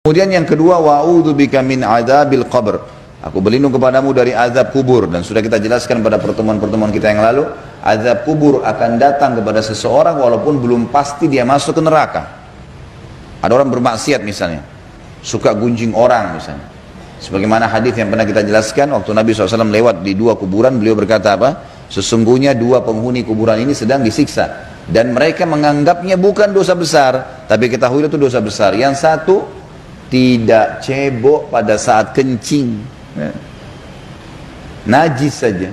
Kemudian yang kedua, wa'udzubika min adzabil qabr. Aku berlindung kepadamu dari azab kubur. Dan sudah kita jelaskan pada pertemuan-pertemuan kita yang lalu, azab kubur akan datang kepada seseorang walaupun belum pasti dia masuk ke neraka. Ada orang bermaksiat misalnya, suka gunjing orang misalnya. Sebagaimana hadis yang pernah kita jelaskan, waktu Nabi SAW lewat di dua kuburan, beliau berkata apa? Sesungguhnya dua penghuni kuburan ini sedang disiksa. Dan mereka menganggapnya bukan dosa besar, tapi ketahui itu dosa besar. Yang satu tidak cebok pada saat kencing, najis saja,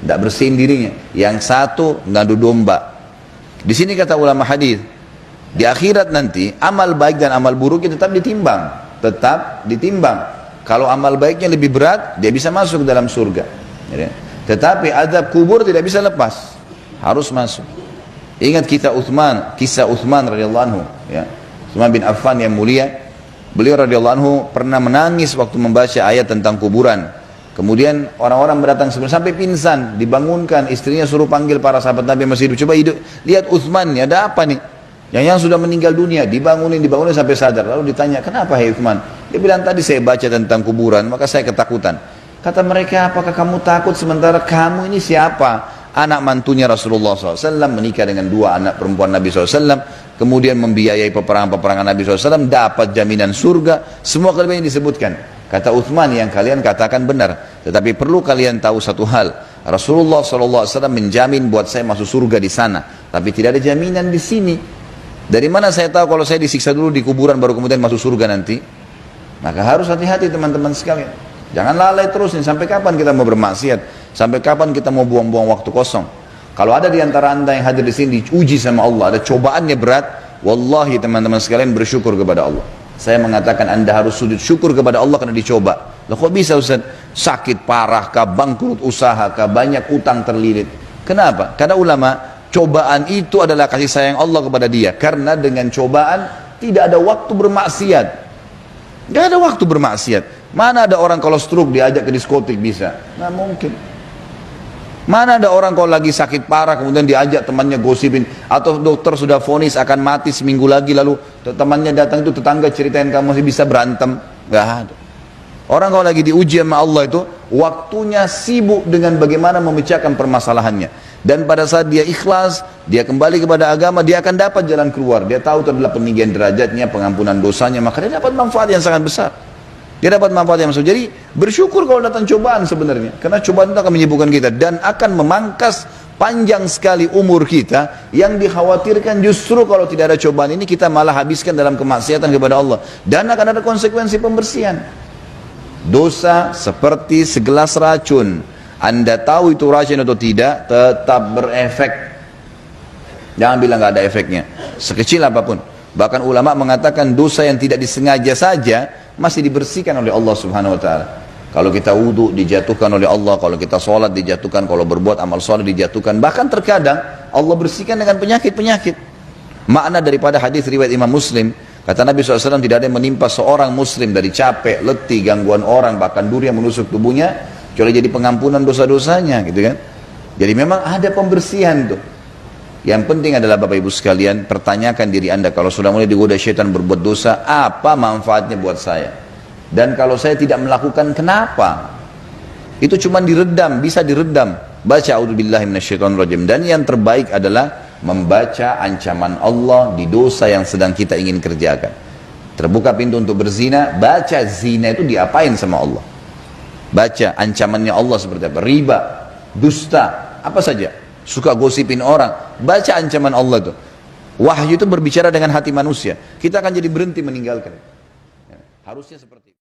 tidak bersihin dirinya. Yang satu ngadu domba. Di sini kata ulama hadis, di akhirat nanti amal baik dan amal buruknya tetap ditimbang. Kalau amal baiknya lebih berat, dia bisa masuk dalam surga. Tetapi azab kubur tidak bisa lepas, harus masuk. Ingat kisah Uthman radhiyallahu anhu, ya. Uthman bin Affan yang mulia, beliau radhiyallahu anhu pernah menangis waktu membaca ayat tentang kuburan. Kemudian orang-orang berdatang sampai pingsan, dibangunkan, istrinya suruh panggil para sahabat Nabi yang masih hidup. Coba hidup, lihat Uthman, ya, ada apa nih? Yang sudah meninggal dunia, dibangunin sampai sadar. Lalu ditanya, kenapa hai Uthman? Dia bilang, tadi saya baca tentang kuburan, maka saya ketakutan. Kata mereka, apakah kamu takut sementara kamu ini siapa? Anak mantunya Rasulullah SAW, menikah dengan dua anak perempuan Nabi SAW, kemudian membiayai peperangan-peperangan Nabi SAW, dapat jaminan surga, semua kelebihan yang disebutkan. Kata Uthman, yang kalian katakan benar, tetapi perlu kalian tahu satu hal, Rasulullah SAW menjamin buat saya masuk surga di sana, tapi tidak ada jaminan di sini. Dari mana saya tahu kalau saya disiksa dulu di kuburan baru kemudian masuk surga nanti? Maka harus hati-hati teman-teman sekalian. Jangan lalai terus nih, sampai kapan kita mau bermaksiat? Sampai kapan kita mau buang-buang waktu kosong? Kalau ada di antara anda yang hadir di sini diuji sama Allah, ada cobaannya berat, wallahi teman-teman sekalian bersyukur kepada Allah. Saya mengatakan anda harus sujud syukur kepada Allah karena dicoba. Loh kok bisa Ustaz? Sakit parah kah, bangkrut usaha kah, banyak utang terlilit. Kenapa? Karena ulama, cobaan itu adalah kasih sayang Allah kepada dia. Karena dengan cobaan tidak ada waktu bermaksiat. Tidak ada waktu bermaksiat. Mana ada orang kalau stroke diajak ke diskotik bisa? Nggak mungkin. Mana ada orang kalau lagi sakit parah kemudian diajak temannya gosipin, atau dokter sudah vonis akan mati seminggu lagi lalu temannya datang itu tetangga ceritain kamu masih bisa berantem? Nggak ada. Orang kalau lagi diuji sama Allah itu waktunya sibuk dengan bagaimana memecahkan permasalahannya. Dan pada saat dia ikhlas, dia kembali kepada agama, dia akan dapat jalan keluar. Dia tahu itu adalah peninggian derajatnya, pengampunan dosanya, maka dia dapat manfaat yang sangat besar. Dia dapat manfaat yang besar. Jadi bersyukur kalau datang cobaan sebenarnya, karena cobaan itu akan menyibukkan kita dan akan memangkas panjang sekali umur kita. Yang dikhawatirkan justru kalau tidak ada cobaan ini kita malah habiskan dalam kemaksiatan kepada Allah, dan akan ada konsekuensi pembersihan. Dosa seperti segelas racun, anda tahu itu racun atau tidak, tetap berefek. Jangan bilang nggak ada efeknya, sekecil apapun. Bahkan ulama mengatakan dosa yang tidak disengaja saja masih dibersihkan oleh Allah Subhanahu Wa Taala. Kalau kita wudhu dijatuhkan oleh Allah, kalau kita sholat dijatuhkan, kalau berbuat amal sholat dijatuhkan. Bahkan terkadang Allah bersihkan dengan penyakit-penyakit. Makna daripada hadis riwayat Imam Muslim, kata Nabi SAW, tidak ada yang menimpa seorang Muslim dari capek, letih, gangguan orang, bahkan duri yang menusuk tubuhnya, kecuali jadi pengampunan dosa-dosanya, gitu kan? Jadi memang ada pembersihan tuh. Yang penting adalah Bapak Ibu sekalian, pertanyakan diri anda, kalau sudah mulai digoda syaitan berbuat dosa, apa manfaatnya buat saya? Dan kalau saya tidak melakukan, kenapa? Itu cuma diredam, bisa diredam. Baca a'udzubillahi minasyaitonirrajim. Dan yang terbaik adalah membaca ancaman Allah di dosa yang sedang kita ingin kerjakan. Terbuka pintu untuk berzina, baca zina itu diapain sama Allah. Baca ancamannya Allah seperti apa, riba, dusta, apa saja. Suka gosipin orang, baca ancaman Allah itu. Wahyu itu berbicara dengan hati manusia. Kita akan jadi berhenti meninggalkan. Harusnya seperti itu.